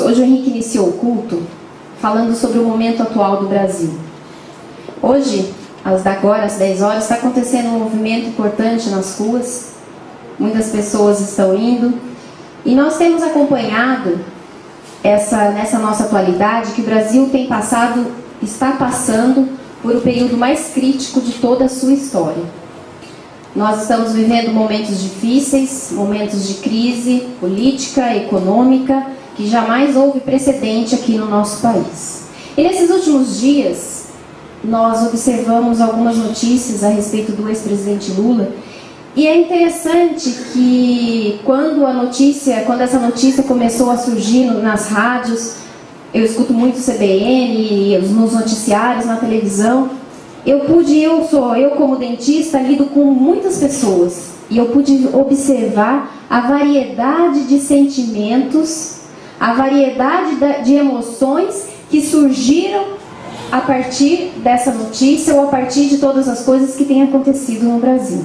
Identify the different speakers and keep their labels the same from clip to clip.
Speaker 1: hoje o Henrique iniciou o culto falando sobre o momento atual do Brasil. Hoje, às 10 horas, está acontecendo um movimento importante nas ruas. Muitas pessoas estão indo. E nós temos acompanhado nessa nossa atualidade que o Brasil está passando por o período mais crítico de toda a sua história. Nós estamos vivendo momentos difíceis, momentos de crise política, econômica, que jamais houve precedente aqui no nosso país. E nesses últimos dias, nós observamos algumas notícias a respeito do ex-presidente Lula. E é interessante que quando essa notícia começou a surgir nas rádios, eu escuto muito o CBN, nos noticiários, na televisão, eu como dentista, lido com muitas pessoas. E eu pude observar a variedade de sentimentos, a variedade de emoções que surgiram a partir dessa notícia ou a partir de todas as coisas que têm acontecido no Brasil.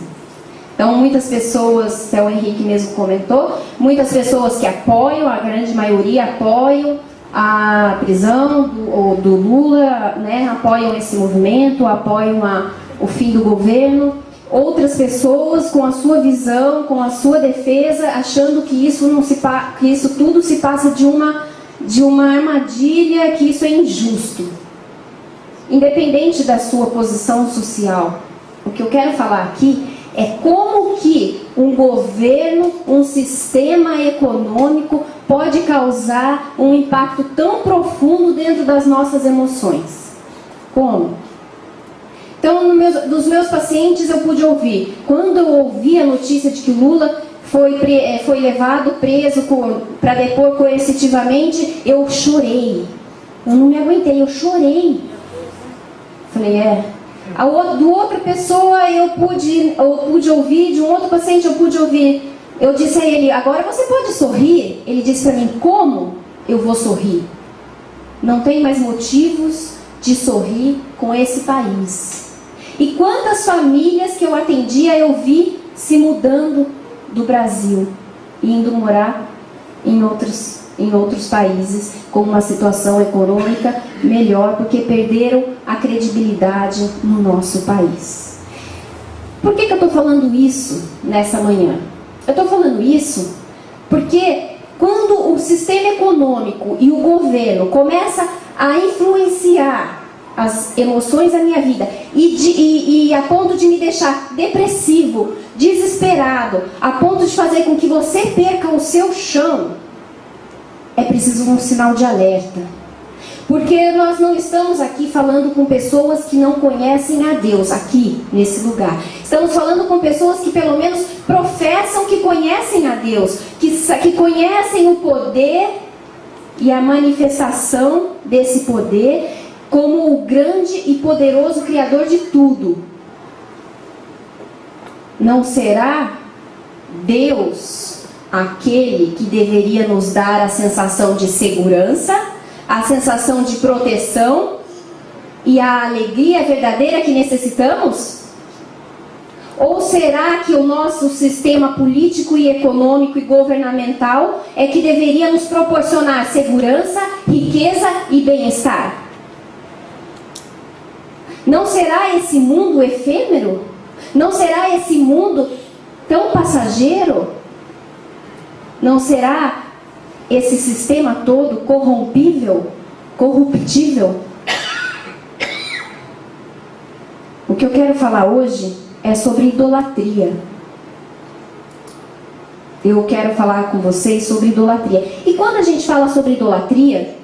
Speaker 1: Então, muitas pessoas, até o Henrique mesmo comentou, muitas pessoas que apoiam, a grande maioria apoiam a prisão do Lula, né, apoiam esse movimento, apoiam o fim do governo. Outras pessoas com a sua visão, com a sua defesa, achando que isso tudo se passa de uma armadilha, que isso é injusto. Independente da sua posição social, o que eu quero falar aqui é como que um governo, um sistema econômico pode causar um impacto tão profundo dentro das nossas emoções. Como? Então, dos meus pacientes eu pude ouvir. Quando eu ouvi a notícia de que Lula foi levado preso para depor coercitivamente, eu chorei. Eu não me aguentei, eu chorei. Falei, do outra pessoa eu pude ouvir, de um outro paciente eu pude ouvir. Eu disse a ele, agora você pode sorrir? Ele disse para mim, como eu vou sorrir? Não tem mais motivos de sorrir com esse país. E quantas famílias que eu atendia eu vi se mudando do Brasil, indo morar em outros países com uma situação econômica melhor, porque perderam a credibilidade no nosso país. Por que eu estou falando isso nessa manhã? Eu estou falando isso porque quando o sistema econômico e o governo começa a influenciar as emoções da minha vida e a ponto de me deixar depressivo, desesperado, a ponto de fazer com que você perca o seu chão, é preciso um sinal de alerta. Porque nós não estamos aqui falando com pessoas que não conhecem a Deus, aqui, nesse lugar. Estamos falando com pessoas que pelo menos professam que conhecem a Deus, que conhecem o poder e a manifestação desse poder como o grande e poderoso Criador de tudo. Não será Deus aquele que deveria nos dar a sensação de segurança, a sensação de proteção e a alegria verdadeira que necessitamos? Ou será que o nosso sistema político e econômico e governamental é que deveria nos proporcionar segurança, riqueza e bem-estar? Não será esse mundo efêmero? Não será esse mundo tão passageiro? Não será esse sistema todo corruptível? O que eu quero falar hoje é sobre idolatria. Eu quero falar com vocês sobre idolatria. E quando a gente fala sobre idolatria,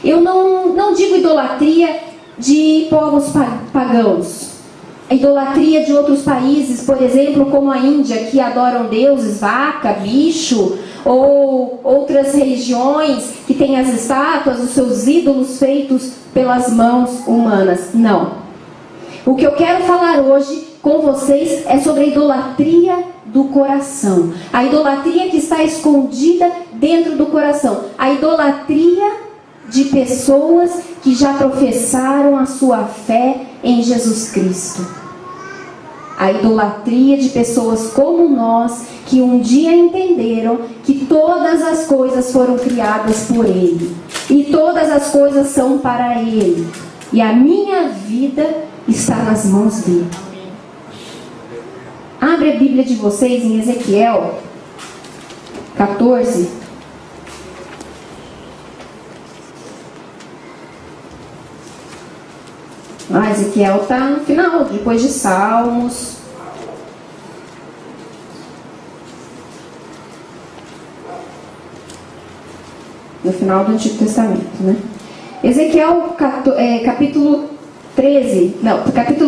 Speaker 1: eu não digo idolatria de povos pagãos. A idolatria de outros países, por exemplo, como a Índia, que adoram deuses, vaca, bicho, ou outras religiões que têm as estátuas, os seus ídolos feitos pelas mãos humanas. Não. O que eu quero falar hoje com vocês é sobre a idolatria do coração. A idolatria que está escondida dentro do coração. A idolatria de pessoas que já professaram a sua fé em Jesus Cristo. A idolatria de pessoas como nós, que um dia entenderam que todas as coisas foram criadas por Ele. E todas as coisas são para Ele. E a minha vida está nas mãos dele. Abre a Bíblia de vocês em Ezequiel 14. Ezequiel está no final, depois de Salmos. No final do Antigo Testamento, né? Ezequiel capítulo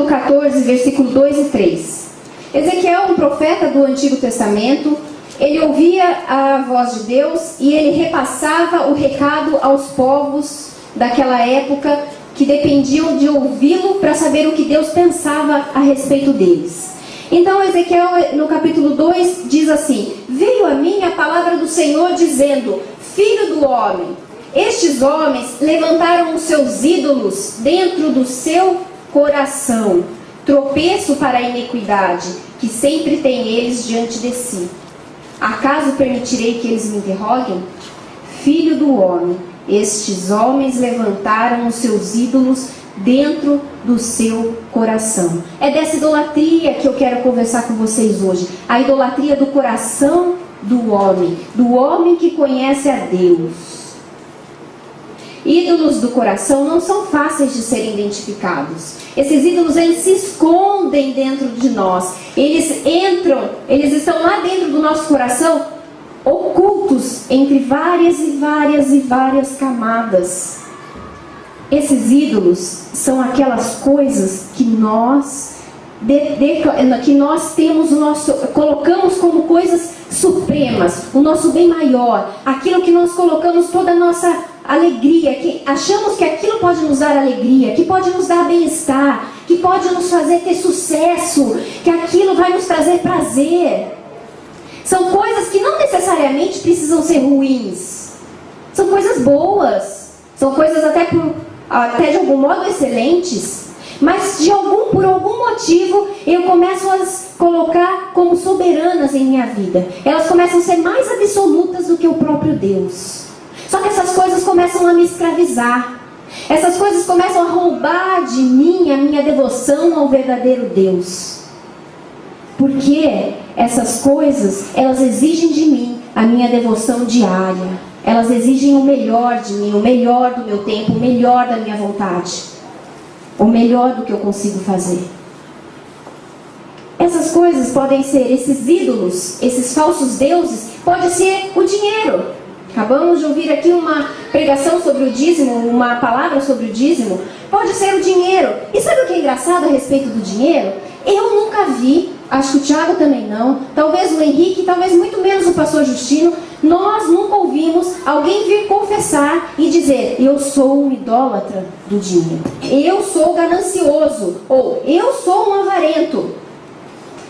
Speaker 1: 14, versículo 2 e 3. Ezequiel, um profeta do Antigo Testamento, ele ouvia a voz de Deus e ele repassava o recado aos povos daquela época que dependiam de ouvi-lo para saber o que Deus pensava a respeito deles. Então Ezequiel, no capítulo 2, diz assim: veio a mim a palavra do Senhor dizendo: filho do homem, estes homens levantaram os seus ídolos dentro do seu coração, tropeço para a iniquidade, que sempre tem eles diante de si. Acaso permitirei que eles me interroguem? Filho do homem, estes homens levantaram os seus ídolos dentro do seu coração. É dessa idolatria que eu quero conversar com vocês hoje. A idolatria do coração do homem que conhece a Deus. Ídolos do coração não são fáceis de serem identificados. Esses ídolos, eles se escondem dentro de nós. Eles estão lá dentro do nosso coração, ocultos entre várias camadas. Esses ídolos são aquelas coisas que nós temos colocamos como coisas supremas, o nosso bem maior, aquilo que nós colocamos toda a nossa alegria, que achamos que aquilo pode nos dar alegria, que pode nos dar bem-estar, que pode nos fazer ter sucesso, que aquilo vai nos trazer prazer. São coisas que não necessariamente precisam ser ruins. São coisas boas, são coisas até de algum modo excelentes. Mas por algum motivo eu começo a as colocar como soberanas em minha vida. Elas começam a ser mais absolutas do que o próprio Deus. Só que essas coisas começam a me escravizar. Essas coisas começam a roubar de mim a minha devoção ao verdadeiro Deus. Porque essas coisas, elas exigem de mim a minha devoção diária. Elas exigem o melhor de mim, o melhor do meu tempo, o melhor da minha vontade. O melhor do que eu consigo fazer. Essas coisas podem ser, esses ídolos, esses falsos deuses, pode ser o dinheiro. Acabamos de ouvir aqui uma pregação sobre o dízimo, uma palavra sobre o dízimo. Pode ser o dinheiro. E sabe o que é engraçado a respeito do dinheiro? Eu nunca vi, acho que o Thiago também não, talvez o Henrique, talvez muito menos o pastor Justino, nós nunca ouvimos alguém vir confessar e dizer: eu sou um idólatra do dinheiro, eu sou ganancioso, ou eu sou um avarento.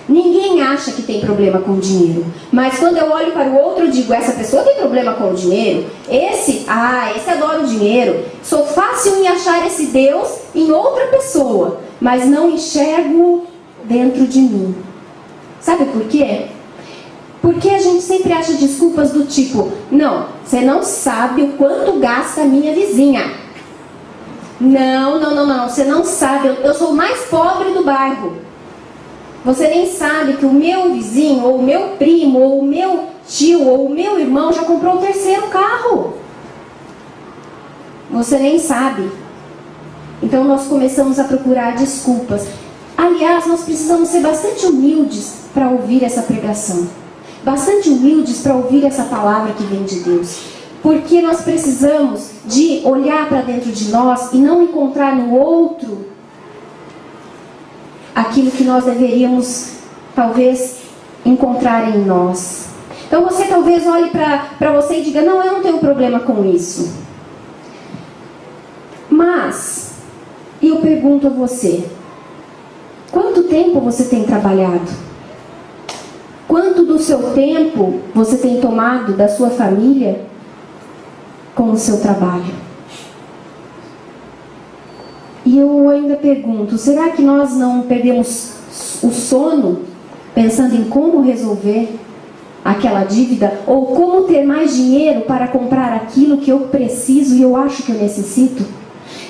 Speaker 1: Ninguém acha que tem problema com o dinheiro, mas quando eu olho para o outro eu digo: essa pessoa tem problema com o dinheiro, esse adora o dinheiro. Sou fácil em achar esse Deus em outra pessoa, mas não enxergo dentro de mim. Sabe por quê? Porque a gente sempre acha desculpas do tipo: não, você não sabe o quanto gasta a minha vizinha. Não, você não sabe, eu sou o mais pobre do bairro. Você nem sabe que o meu vizinho, ou o meu primo, ou o meu tio, ou o meu irmão já comprou o 3º carro. Você nem sabe. Então nós começamos a procurar desculpas. Aliás, nós precisamos ser bastante humildes para ouvir essa pregação. Bastante humildes para ouvir essa palavra que vem de Deus. Porque nós precisamos de olhar para dentro de nós e não encontrar no outro aquilo que nós deveríamos, talvez, encontrar em nós. Então você talvez olhe para você e diga: não, eu não tenho problema com isso. Mas, eu pergunto a você: quanto tempo você tem trabalhado? Quanto do seu tempo você tem tomado da sua família com o seu trabalho? E eu ainda pergunto: será que nós não perdemos o sono pensando em como resolver aquela dívida ou como ter mais dinheiro para comprar aquilo que eu preciso e eu acho que eu necessito.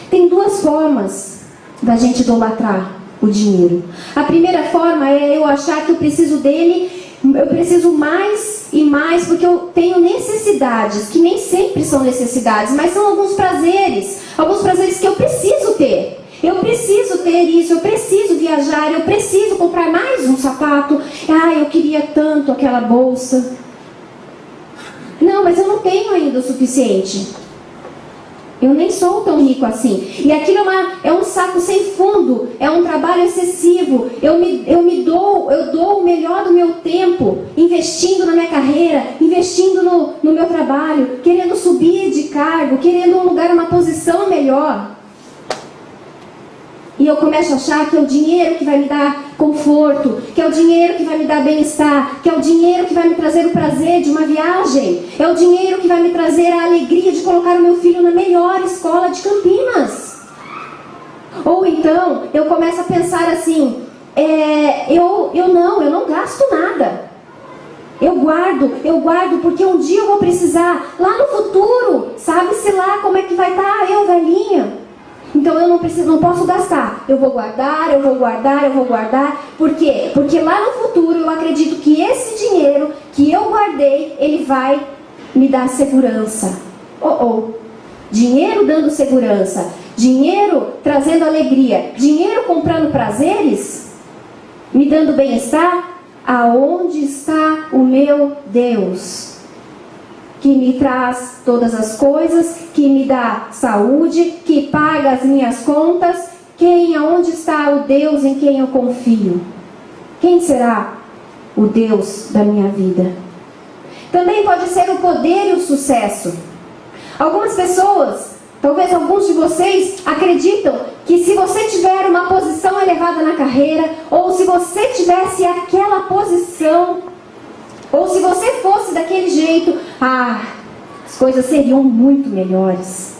Speaker 1: Tem duas formas da gente idolatrar o dinheiro. A primeira forma é eu achar que eu preciso dele, eu preciso mais e mais porque eu tenho necessidades, que nem sempre são necessidades, mas são alguns prazeres que eu preciso ter. Eu preciso ter isso, eu preciso viajar, eu preciso comprar mais um sapato. Eu queria tanto aquela bolsa. Não, mas eu não tenho ainda o suficiente. Eu nem sou tão rico assim. E aquilo é um saco sem fundo, é um trabalho excessivo. Eu dou o melhor do meu tempo, investindo na minha carreira, investindo no meu trabalho, querendo subir de cargo, querendo um lugar, uma posição melhor. E eu começo a achar que é o dinheiro que vai me dar conforto, que é o dinheiro que vai me dar bem-estar, que é o dinheiro que vai me trazer o prazer de uma viagem, é o dinheiro que vai me trazer a alegria de colocar o meu filho na melhor escola de Campinas. Ou então, eu começo a pensar assim, eu não gasto nada. Eu guardo porque um dia eu vou precisar, lá no futuro, sabe-se lá como é que vai estar eu, velhinha. Então eu não posso gastar. Eu vou guardar. Por quê? Porque lá no futuro eu acredito que esse dinheiro que eu guardei, ele vai me dar segurança. Dinheiro dando segurança, dinheiro trazendo alegria, dinheiro comprando prazeres, me dando bem-estar. Aonde está o meu Deus? Que me traz todas as coisas, que me dá saúde, que paga as minhas contas. Aonde está o Deus em quem eu confio? Quem será o Deus da minha vida? Também pode ser o poder e o sucesso. Algumas pessoas, talvez alguns de vocês, acreditam que se você tiver uma posição elevada na carreira, ou se você tivesse aquela posição, ou se você fosse daquele jeito, as coisas seriam muito melhores.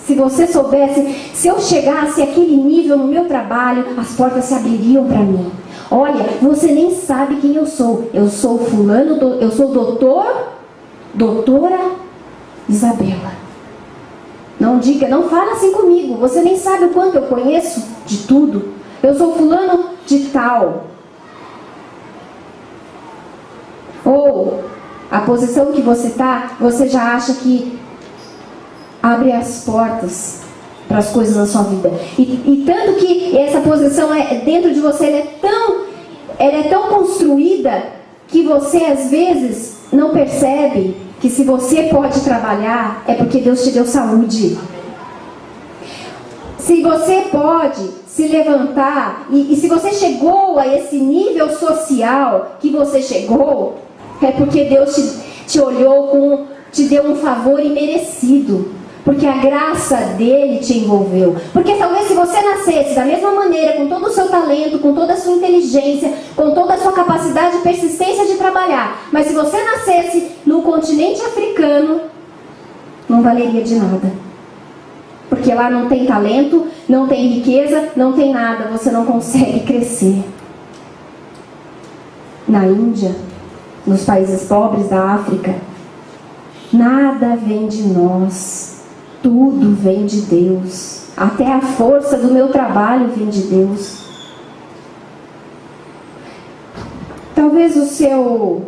Speaker 1: Se você soubesse, se eu chegasse àquele nível no meu trabalho, as portas se abririam para mim. Olha, você nem sabe quem eu sou. Eu sou fulano, eu sou doutora Isabela. Não fala assim comigo. Você nem sabe o quanto eu conheço de tudo. Eu sou fulano de tal. Ou a posição que você está, você já acha que abre as portas para as coisas na sua vida. E tanto que essa posição dentro de você, ela é tão construída que você às vezes não percebe que se você pode trabalhar é porque Deus te deu saúde. Se você pode se levantar e se você chegou a esse nível social que você chegou, é porque Deus te olhou, te deu um favor imerecido. Porque a graça dele te envolveu. Porque talvez se você nascesse da mesma maneira, com todo o seu talento, com toda a sua inteligência, com toda a sua capacidade e persistência de trabalhar, mas se você nascesse no continente africano, não valeria de nada. Porque lá não tem talento, não tem riqueza, não tem nada, você não consegue crescer. Na Índia, nos países pobres da África, nada vem de nós. Tudo vem de Deus. Até a força do meu trabalho vem de Deus. Talvez o seu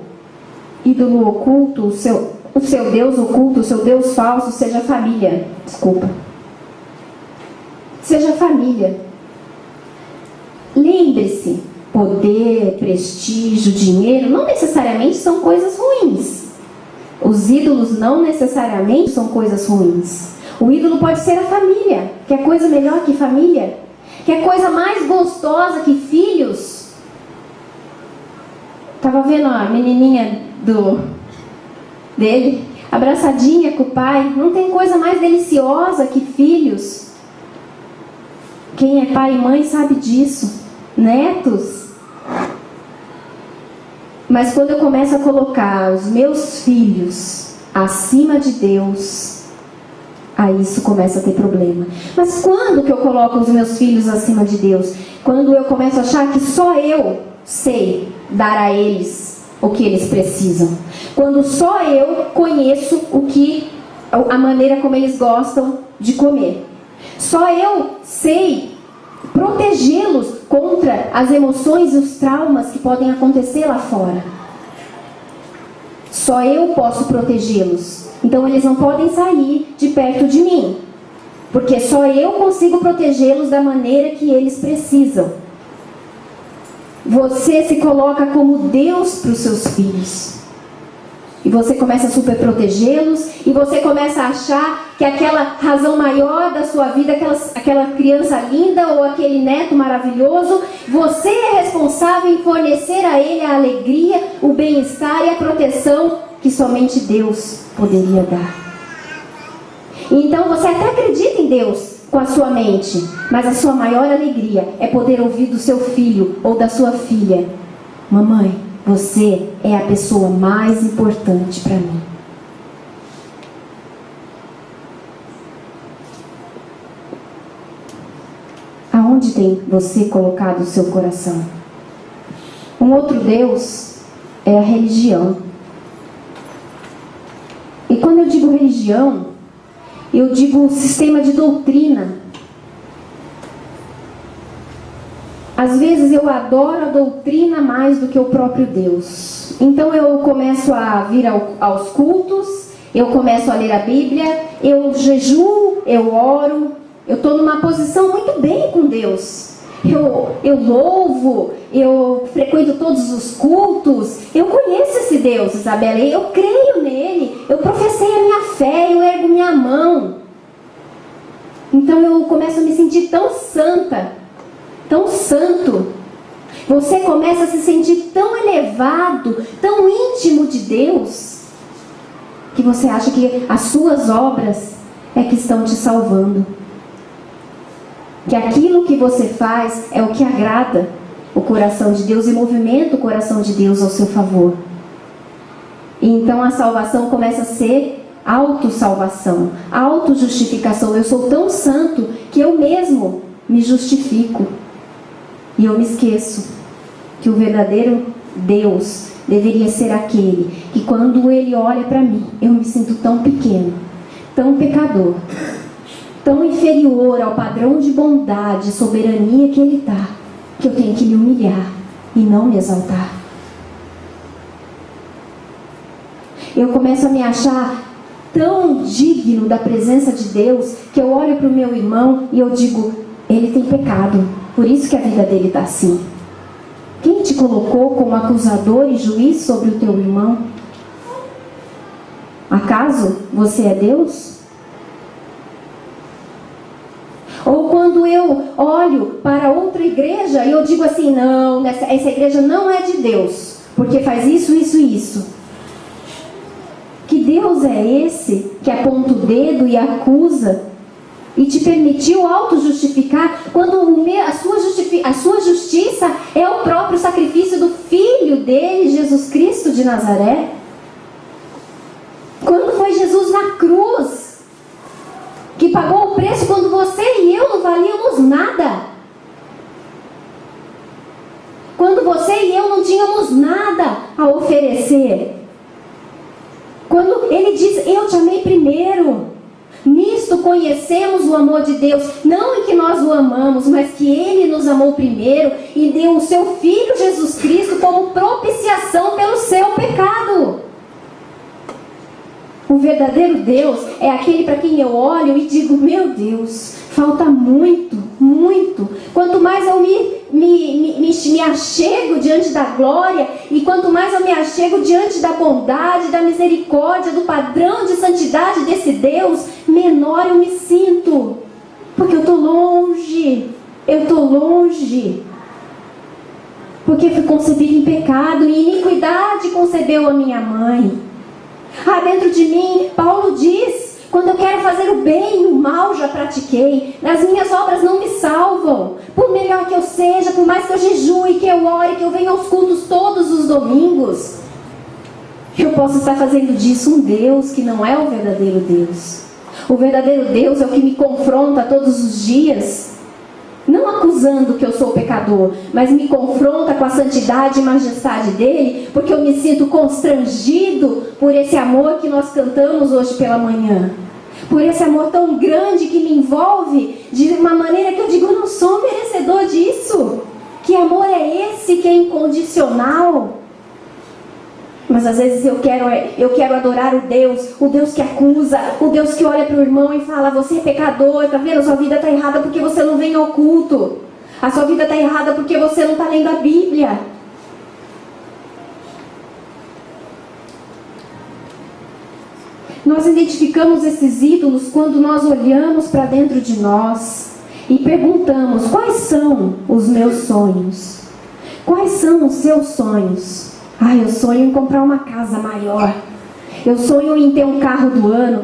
Speaker 1: ídolo oculto, o seu Deus oculto, o seu Deus falso seja família. Seja família. Lembre-se, poder, prestígio, dinheiro não necessariamente são coisas ruins. Os ídolos não necessariamente são coisas ruins. O ídolo pode ser a família. Quer coisa melhor que família? Quer coisa mais gostosa que filhos? Estava vendo a menininha dele, abraçadinha com o pai. Não tem coisa mais deliciosa que filhos. Quem é pai e mãe sabe disso. Netos. Mas quando eu começo a colocar os meus filhos acima de Deus, aí isso começa a ter problema. Mas quando que eu coloco os meus filhos acima de Deus? Quando eu começo a achar que só eu sei dar a eles o que eles precisam. Quando só eu conheço a maneira como eles gostam de comer. Só eu sei protegê-los contra as emoções e os traumas que podem acontecer lá fora. Só eu posso protegê-los. Então eles não podem sair de perto de mim, porque só eu consigo protegê-los da maneira que eles precisam. Você se coloca como Deus para os seus filhos. E você começa a super protegê-los. E você começa a achar que aquela razão maior da sua vida, aquela criança linda ou aquele neto maravilhoso, você é responsável em fornecer a ele a alegria, o bem-estar e a proteção que somente Deus poderia dar. Então você até acredita em Deus com a sua mente, mas a sua maior alegria é poder ouvir do seu filho ou da sua filha: mamãe, você é a pessoa mais importante para mim. Aonde tem você colocado o seu coração? Um outro Deus é a religião. E quando eu digo religião, eu digo sistema de doutrina. Às vezes eu adoro a doutrina mais do que o próprio Deus. Então eu começo a vir aos cultos, eu começo a ler a Bíblia, eu jejuo, eu oro, eu estou numa posição muito bem com Deus. Eu louvo, eu frequento todos os cultos, eu conheço esse Deus, Isabela, eu creio nele, eu professei a minha fé, eu ergo minha mão. Então eu começo a me sentir tão santa, tão santo. Você começa a se sentir tão elevado, tão íntimo de Deus, que você acha que as suas obras é que estão te salvando. Que aquilo que você faz é o que agrada o coração de Deus e movimenta o coração de Deus ao seu favor. E então a salvação começa a ser autossalvação, autojustificação. Eu sou tão santo que eu mesmo me justifico. E eu me esqueço que o verdadeiro Deus deveria ser aquele que, quando Ele olha para mim, eu me sinto tão pequeno, tão pecador, tão inferior ao padrão de bondade e soberania que Ele dá, que eu tenho que me humilhar e não me exaltar. Eu começo a me achar tão digno da presença de Deus, que eu olho para o meu irmão e eu digo: ele tem pecado, por isso que a vida dele está assim. Quem te colocou como acusador e juiz sobre o teu irmão? Acaso você é Deus? Ou quando eu olho para outra igreja e eu digo assim: não, essa igreja não é de Deus, porque faz isso, isso e isso. Que Deus é esse que aponta o dedo e acusa e te permitiu auto-justificar, quando a sua justiça é o próprio sacrifício do Filho dele, Jesus Cristo de Nazaré? Quando foi Jesus na cruz que pagou o preço, quando você e eu não valíamos nada, quando você e eu não tínhamos nada a oferecer, quando Ele diz: eu te amei primeiro. Nisto conhecemos o amor de Deus, não em que nós o amamos, mas que Ele nos amou primeiro e deu o seu Filho Jesus Cristo como propiciação pelo seu pecado. O verdadeiro Deus é aquele para quem eu olho e digo: meu Deus, falta muito, muito. Quanto mais eu me achego diante da glória, e quanto mais eu me achego diante da bondade, da misericórdia, do padrão de santidade desse Deus, menor eu me sinto. Porque eu estou longe. Porque fui concebida em pecado, e iniquidade concebeu a minha mãe. Dentro de mim, Paulo diz: quando eu quero fazer o bem, o mal já pratiquei. As minhas obras não me salvam. Por melhor que eu seja, por mais que eu jejue, que eu ore, que eu venha aos cultos todos os domingos, eu posso estar fazendo disso um Deus que não é o verdadeiro Deus. O verdadeiro Deus é o que me confronta todos os dias, não acusando que eu sou pecador, mas me confronta com a santidade e majestade dele, porque eu me sinto constrangido por esse amor que nós cantamos hoje pela manhã. Por esse amor tão grande que me envolve de uma maneira que eu digo, eu não sou merecedor disso. Que amor é esse que é incondicional? Mas às vezes eu quero adorar o Deus que acusa, o Deus que olha para o irmão e fala, você é pecador, tá vendo? A sua vida está errada porque você não vem ao culto. A sua vida está errada porque você não está lendo a Bíblia. Nós identificamos esses ídolos quando nós olhamos para dentro de nós e perguntamos, quais são os meus sonhos? Quais são os seus sonhos? Eu sonho em comprar uma casa maior. Eu sonho em ter um carro do ano.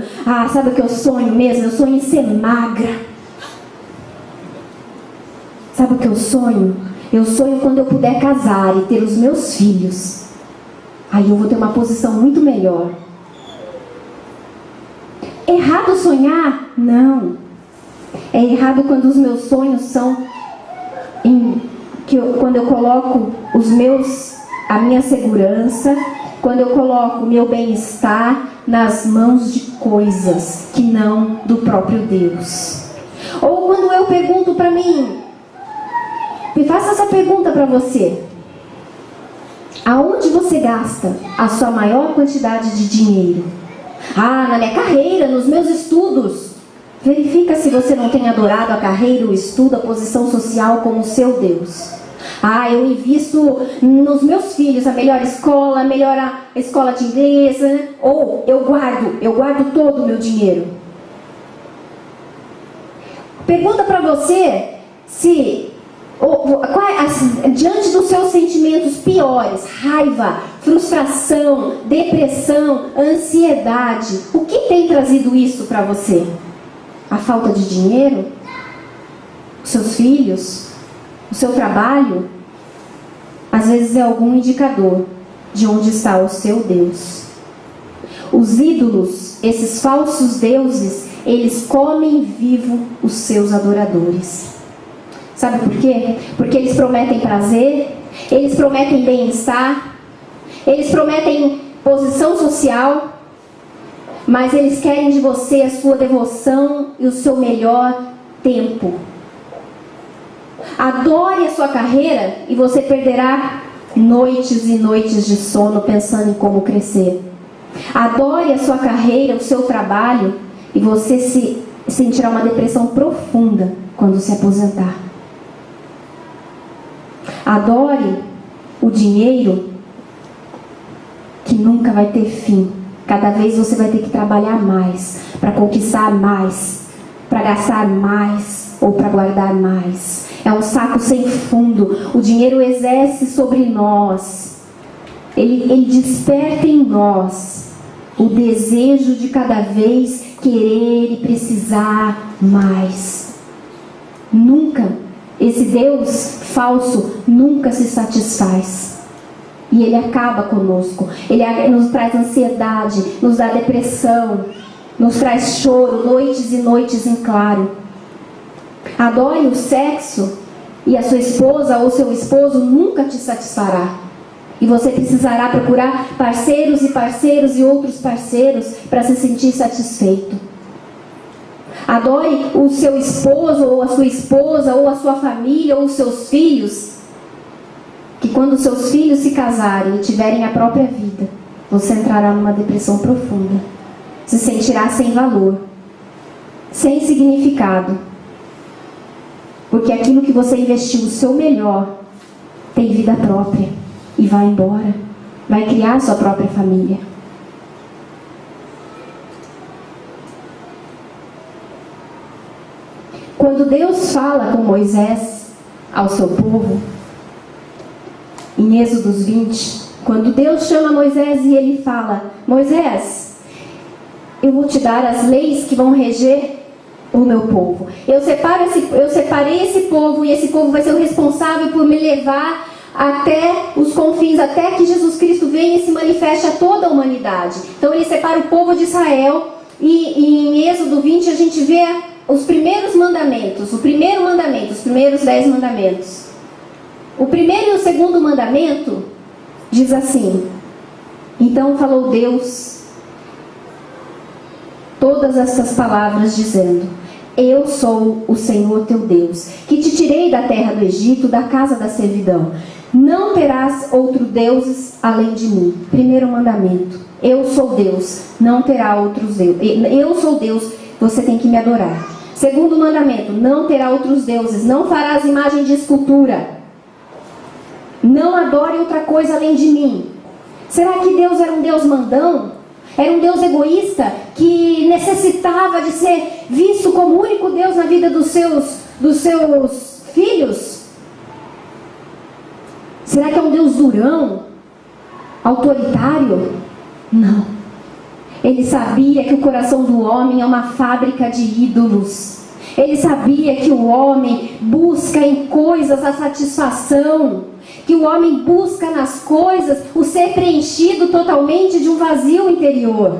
Speaker 1: Sabe o que eu sonho mesmo? Eu sonho em ser magra. Sabe o que eu sonho? Eu sonho quando eu puder casar e ter os meus filhos. Aí eu vou ter uma posição muito melhor. Errado sonhar? Não. É errado quando os meus sonhos são quando eu coloco a minha segurança, quando eu coloco o meu bem-estar nas mãos de coisas que não do próprio Deus. Ou quando eu pergunto para mim, me faça essa pergunta para você: aonde você gasta a sua maior quantidade de dinheiro? Na minha carreira, nos meus estudos. Verifica se você não tem adorado a carreira, o estudo, a posição social como seu Deus. Eu invisto nos meus filhos, a melhor escola, a escola de inglês, né? Ou eu guardo todo o meu dinheiro. Pergunta para você se diante dos seus sentimentos piores, raiva, frustração, depressão, ansiedade, o que tem trazido isso para você? A falta de dinheiro? Os seus filhos? O seu trabalho? Às vezes é algum indicador de onde está o seu Deus. Os ídolos, esses falsos deuses, eles comem vivo os seus adoradores. Sabe por quê? Porque eles prometem prazer, eles prometem bem-estar, eles prometem posição social, mas eles querem de você a sua devoção e o seu melhor tempo. Adore a sua carreira e você perderá noites e noites de sono pensando em como crescer. Adore a sua carreira, o seu trabalho, e você sentirá uma depressão profunda quando se aposentar. Adore o dinheiro que nunca vai ter fim. Cada vez você vai ter que trabalhar mais para conquistar mais, para gastar mais ou para guardar mais. É um saco sem fundo. O dinheiro exerce sobre nós. Ele desperta em nós o desejo de cada vez querer e precisar mais. Esse Deus falso nunca se satisfaz. E ele acaba conosco. Ele nos traz ansiedade, nos dá depressão, nos traz choro, noites e noites em claro. Adore o sexo e a sua esposa ou seu esposo nunca te satisfará. E você precisará procurar parceiros e outros parceiros para se sentir satisfeito. Adore o seu esposo ou a sua esposa ou a sua família ou os seus filhos, que quando os seus filhos se casarem e tiverem a própria vida, você entrará numa depressão profunda. Se sentirá sem valor, sem significado. Porque aquilo que você investiu o seu melhor tem vida própria e vai embora. Vai criar sua própria família. Quando Deus fala com Moisés ao seu povo, em Êxodos 20, quando Deus chama Moisés e ele fala: Moisés, eu vou te dar as leis que vão reger o meu povo. Eu separei esse povo, e esse povo vai ser o responsável por me levar até os confins, até que Jesus Cristo venha e se manifeste a toda a humanidade. Então ele separa o povo de Israel e em Êxodo 20 a gente vê os primeiros mandamentos, o primeiro mandamento, os primeiros 10 mandamentos. O primeiro e o segundo mandamento diz assim: então falou Deus todas estas palavras, dizendo: eu sou o Senhor teu Deus, que te tirei da terra do Egito, da casa da servidão. Não terás outros deuses além de mim. Primeiro mandamento: eu sou Deus, não terá outros deuses. Eu sou Deus, você tem que me adorar. Segundo mandamento: não terá outros deuses, não farás imagem de escultura, não adore outra coisa além de mim. Será que Deus era um Deus mandão? Era um Deus egoísta que necessitava de ser visto como o único Deus na vida dos seus filhos? Será que é um Deus durão, autoritário? Não. Ele sabia que o coração do homem é uma fábrica de ídolos. Ele sabia que o homem busca em coisas a satisfação, que o homem busca nas coisas o ser preenchido totalmente de um vazio interior.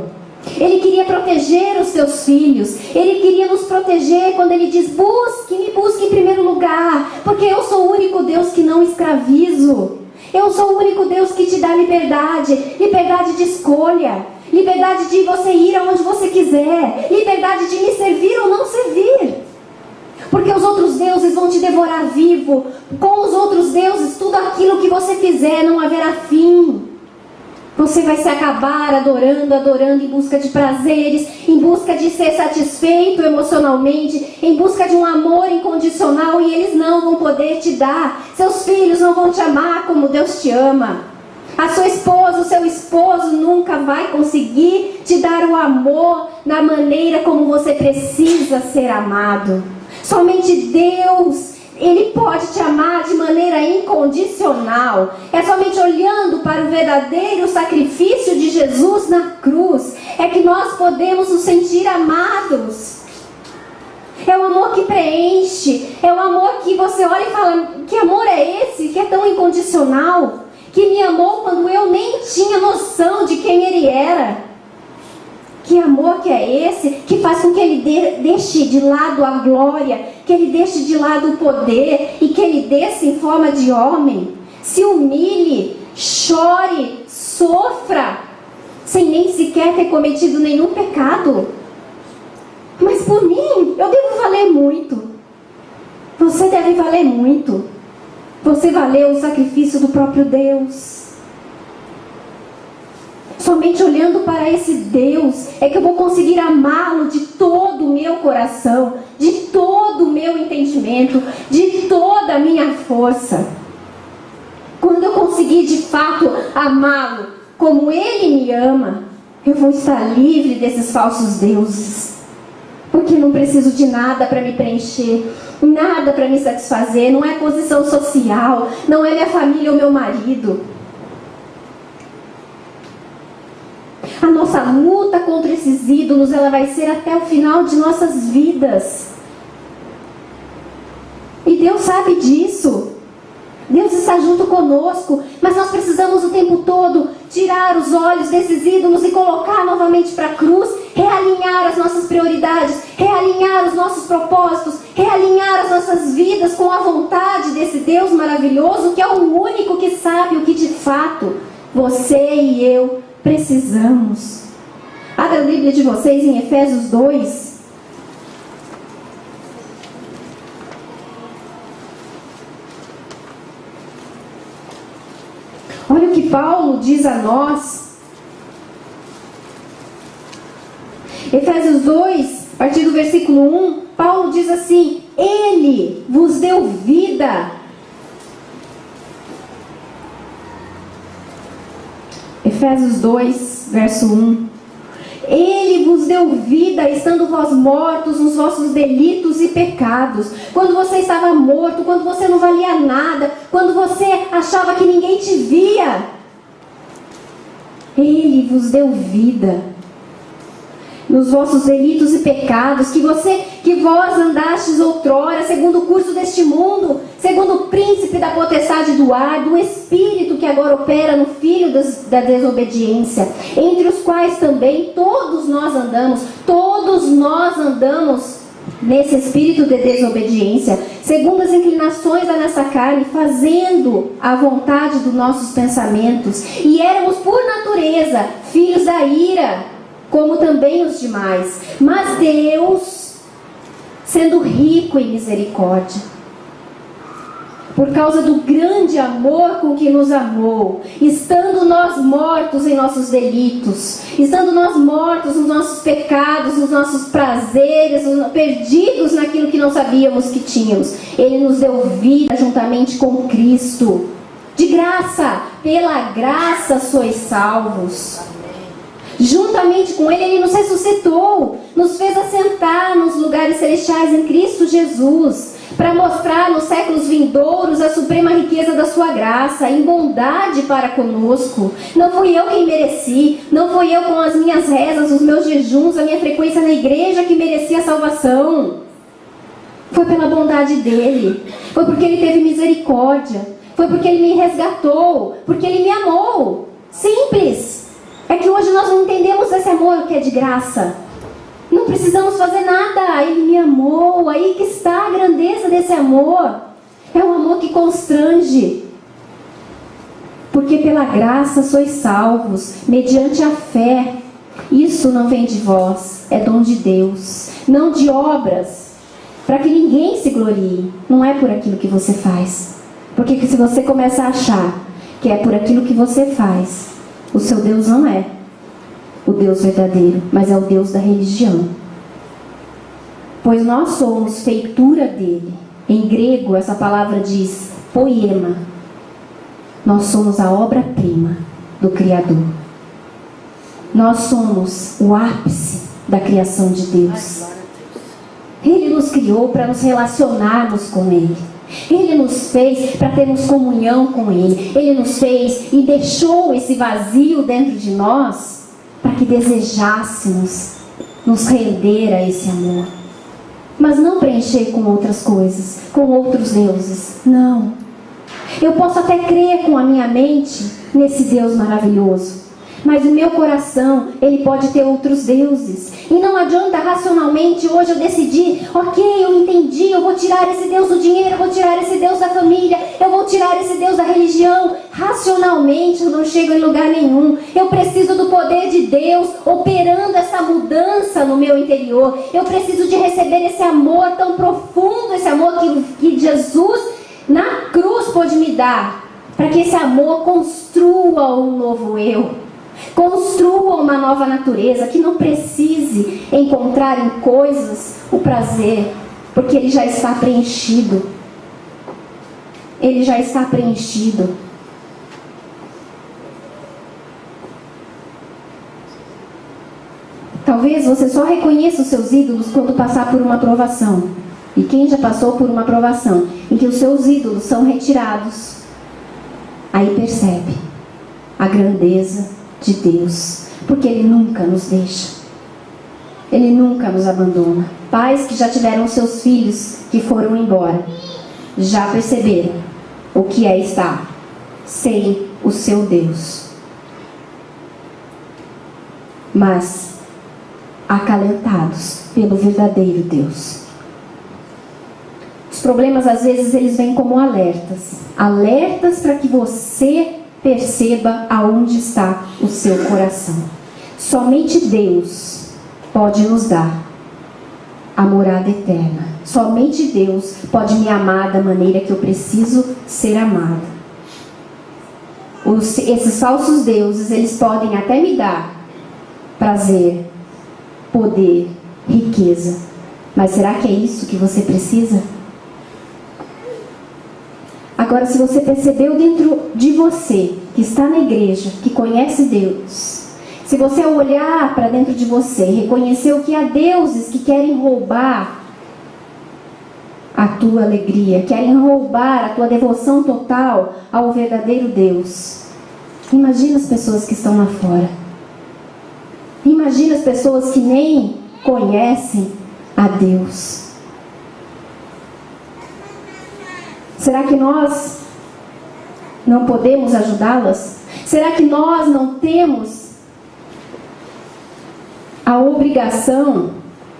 Speaker 1: Ele queria proteger os seus filhos. Ele queria nos proteger quando ele diz: me busque em primeiro lugar, porque eu sou o único Deus que não escravizo. Eu sou o único Deus que te dá liberdade de escolha, liberdade de você ir aonde você quiser, liberdade de me servir ou não servir. Porque os outros deuses vão te devorar vivo. Com os outros deuses, tudo aquilo que você fizer não haverá fim. Você vai se acabar adorando em busca de prazeres, em busca de ser satisfeito emocionalmente, em busca de um amor incondicional, e eles não vão poder te dar. Seus filhos não vão te amar como Deus te ama. A sua esposa, o seu esposo nunca vai conseguir te dar o amor na maneira como você precisa ser amado. Somente Deus, Ele pode te amar de maneira incondicional. É somente olhando para o verdadeiro sacrifício de Jesus na cruz é que nós podemos nos sentir amados. É o amor que preenche, é o amor que você olha e fala: que amor é esse, que é tão incondicional, que me amou quando eu nem tinha noção de quem Ele era. Que amor que é esse, que faz com que Ele deixe de lado a glória, que Ele deixe de lado o poder, e que Ele desça em forma de homem, se humilhe, chore, sofra, sem nem sequer ter cometido nenhum pecado. Mas por mim, eu devo valer muito. Você deve valer muito. Você valeu o sacrifício do próprio Deus. Somente olhando para esse Deus é que eu vou conseguir amá-lo de todo o meu coração, de todo o meu entendimento, de toda a minha força. Quando eu conseguir de fato amá-lo como Ele me ama, eu vou estar livre desses falsos deuses. Porque não preciso de nada para me preencher, nada para me satisfazer. Não é posição social, não é minha família ou meu marido. A nossa luta contra esses ídolos, ela vai ser até o final de nossas vidas. E Deus sabe disso. Deus está junto conosco, mas nós precisamos o tempo todo tirar os olhos desses ídolos e colocar novamente para a cruz, realinhar as nossas prioridades, realinhar os nossos propósitos, realinhar as nossas vidas com a vontade desse Deus maravilhoso, que é o único que sabe o que de fato você e eu precisamos. Abra a Bíblia de vocês em Efésios 2. Olha o que Paulo diz a nós. Efésios 2, a partir do versículo 1, Paulo diz assim: Ele vos deu vida. Efésios 2, verso 1. Ele vos deu vida, estando vós mortos nos vossos delitos e pecados. Quando você estava morto, quando você não valia nada, quando você achava que ninguém te via, Ele vos deu vida. nos vossos delitos e pecados, que vós andastes outrora, segundo o curso deste mundo, segundo o príncipe da potestade do ar, do espírito que agora opera no filho da desobediência, entre os quais também todos nós andamos nesse espírito de desobediência, segundo as inclinações da nossa carne, fazendo a vontade dos nossos pensamentos, e éramos por natureza filhos da ira, como também os demais. Mas Deus, sendo rico em misericórdia, por causa do grande amor com que nos amou, estando nós mortos em nossos delitos, estando nós mortos nos nossos pecados, nos nossos prazeres, perdidos naquilo que não sabíamos que tínhamos, Ele nos deu vida juntamente com Cristo. De graça, pela graça sois salvos. Juntamente com Ele nos ressuscitou, nos fez assentar nos lugares celestiais em Cristo Jesus, para mostrar nos séculos vindouros a suprema riqueza da sua graça, em bondade para conosco. Não fui eu quem mereci, não fui eu com as minhas rezas, os meus jejuns, a minha frequência na igreja que merecia a salvação. Foi pela bondade dele, foi porque ele teve misericórdia, foi porque ele me resgatou, porque ele me amou. Simples. É que hoje nós não entendemos esse amor que é de graça. Não precisamos fazer nada, Ele me amou. Aí que está a grandeza desse amor. É um amor que constrange. Porque pela graça sois salvos, mediante a fé. Isso não vem de vós, é dom de Deus, não de obras, para que ninguém se glorie. Não é por aquilo que você faz. Porque se você começa a achar que é por aquilo que você faz, o seu Deus não é o Deus verdadeiro, mas é o Deus da religião. Pois nós somos feitura dele. Em grego essa palavra diz poema. Nós somos a obra-prima do Criador. Nós somos o ápice da criação de Deus. Ele nos criou para nos relacionarmos com Ele. Ele nos fez para termos comunhão com Ele. Ele nos fez e deixou esse vazio dentro de nós para que desejássemos nos render a esse amor. Mas não preencher com outras coisas, com outros deuses. Não. Eu posso até crer com a minha mente nesse Deus maravilhoso, mas o meu coração, ele pode ter outros deuses. E não adianta racionalmente hoje eu decidir, ok, eu entendi, eu vou tirar esse Deus do dinheiro, eu vou tirar esse Deus da família, eu vou tirar esse Deus da religião. Racionalmente eu não chego em lugar nenhum. Eu preciso do poder de Deus operando essa mudança no meu interior. Eu preciso de receber esse amor tão profundo, esse amor que Jesus na cruz pôde me dar, para que esse amor construa um novo eu. Construa uma nova natureza, que não precise encontrar em coisas o prazer, porque ele já está preenchido. Ele já está preenchido. Talvez você só reconheça os seus ídolos quando passar por uma provação. E quem já passou por uma provação em que os seus ídolos são retirados, aí percebe a grandeza de Deus, porque Ele nunca nos deixa, Ele nunca nos abandona. Pais que já tiveram seus filhos que foram embora, já perceberam o que é estar sem o seu Deus, mas acalentados pelo verdadeiro Deus. Os problemas às vezes eles vêm como alertas para que você perceba aonde está o seu coração. Somente Deus pode nos dar a morada eterna. Somente Deus pode me amar da maneira que eu preciso ser amada. Esses falsos deuses, eles podem até me dar prazer, poder, riqueza. Mas será que é isso que você precisa? Agora, se você percebeu dentro de você, que está na igreja, que conhece Deus, se você olhar para dentro de você e reconhecer que há deuses que querem roubar a tua alegria, querem roubar a tua devoção total ao verdadeiro Deus, imagina as pessoas que estão lá fora. Imagina as pessoas que nem conhecem a Deus. Será que nós não podemos ajudá-las? Será que nós não temos a obrigação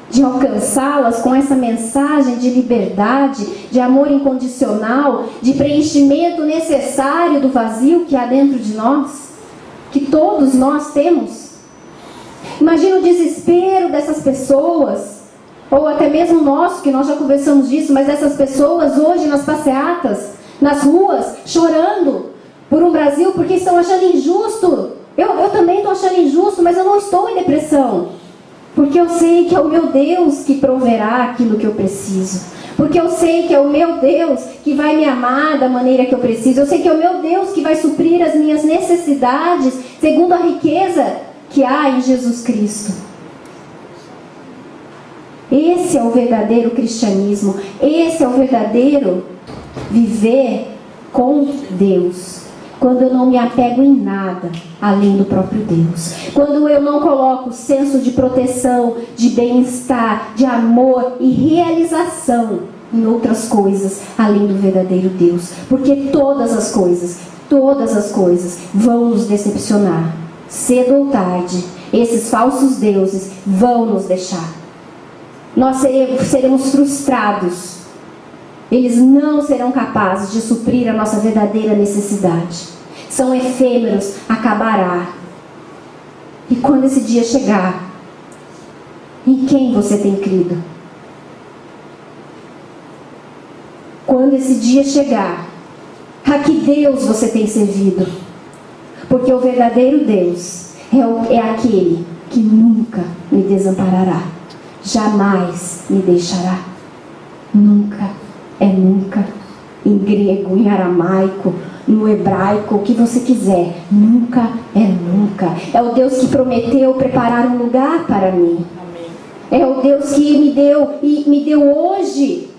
Speaker 1: de alcançá-las com essa mensagem de liberdade, de amor incondicional, de preenchimento necessário do vazio que há dentro de nós? Que todos nós temos? Imagina o desespero dessas pessoas, ou até mesmo nosso, que nós já conversamos disso, mas dessas pessoas hoje nas passeatas, nas ruas, chorando por um Brasil porque estão achando injusto. Eu também estou achando injusto, mas eu não estou em depressão, porque eu sei que é o meu Deus que proverá aquilo que eu preciso, porque eu sei que é o meu Deus que vai me amar da maneira que eu preciso, eu sei que é o meu Deus que vai suprir as minhas necessidades segundo a riqueza que há em Jesus Cristo. Esse é o verdadeiro cristianismo, esse é o verdadeiro viver com Deus. Quando eu não me apego em nada além do próprio Deus. Quando eu não coloco senso de proteção, de bem-estar, de amor e realização em outras coisas além do verdadeiro Deus. Porque todas as coisas vão nos decepcionar. Cedo ou tarde, esses falsos deuses vão nos deixar. Nós seremos frustrados. Eles não serão capazes de suprir a nossa verdadeira necessidade. São efêmeros, acabará. E quando esse dia chegar, em quem você tem crido? Quando esse dia chegar, a que Deus você tem servido? Porque o verdadeiro Deus é aquele que nunca me desamparará, jamais me deixará. Nunca é nunca. Em grego, em aramaico, no hebraico, o que você quiser. Nunca é nunca. É o Deus que prometeu preparar um lugar para mim. É o Deus que me deu hoje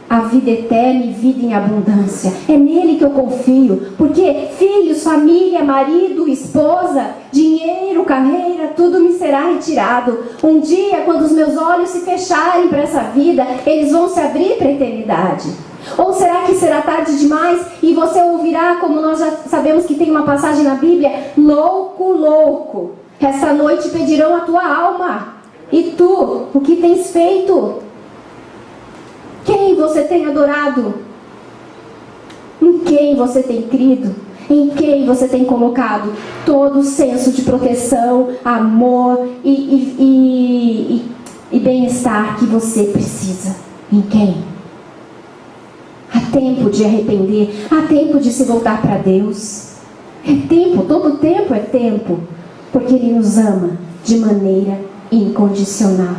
Speaker 1: a vida eterna e vida em abundância. É nele que eu confio. Porque filhos, família, marido, esposa, dinheiro, carreira, tudo me será retirado. Um dia, quando os meus olhos se fecharem para essa vida, eles vão se abrir para a eternidade. Ou será que será tarde demais e você ouvirá, como nós já sabemos que tem uma passagem na Bíblia, louco, louco, esta noite pedirão a tua alma. E tu, o que tens feito? Quem você tem adorado? Em quem você tem crido? Em quem você tem colocado todo o senso de proteção, amor e bem-estar que você precisa? Em quem? Há tempo de arrepender, há tempo de se voltar para Deus. É tempo, todo tempo é tempo, porque Ele nos ama de maneira incondicional.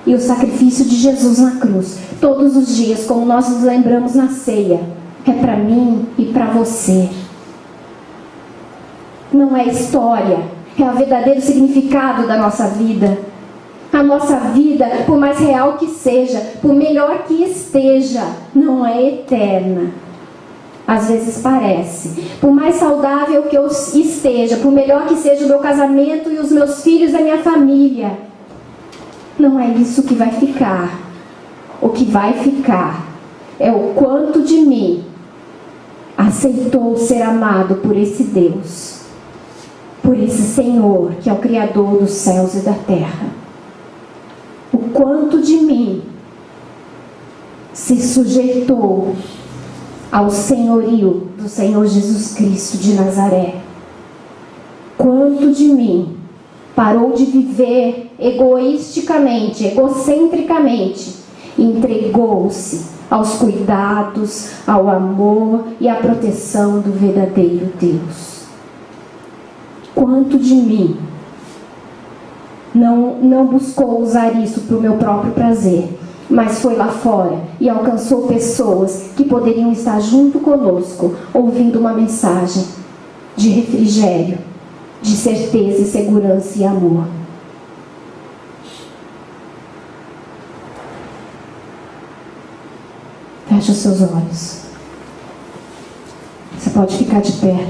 Speaker 1: E o sacrifício de Jesus na cruz, todos os dias, como nós nos lembramos na ceia, é para mim e para você. Não é história, é o verdadeiro significado da nossa vida. A nossa vida, por mais real que seja, por melhor que esteja, não é eterna. Às vezes parece. Por mais saudável que eu esteja, por melhor que seja o meu casamento e os meus filhos e a minha família, não é isso que vai ficar. O que vai ficar é o quanto de mim aceitou ser amado por esse Deus, por esse Senhor que é o Criador dos céus e da terra. O quanto de mim se sujeitou ao senhorio do Senhor Jesus Cristo de Nazaré. Quanto de mim parou de viver egoisticamente, egocentricamente, e entregou-se aos cuidados, ao amor e à proteção do verdadeiro Deus. Quanto de mim não buscou usar isso para o meu próprio prazer, mas foi lá fora e alcançou pessoas que poderiam estar junto conosco, ouvindo uma mensagem de refrigério, de certeza e segurança e amor. Feche os seus olhos. Você pode ficar de pé.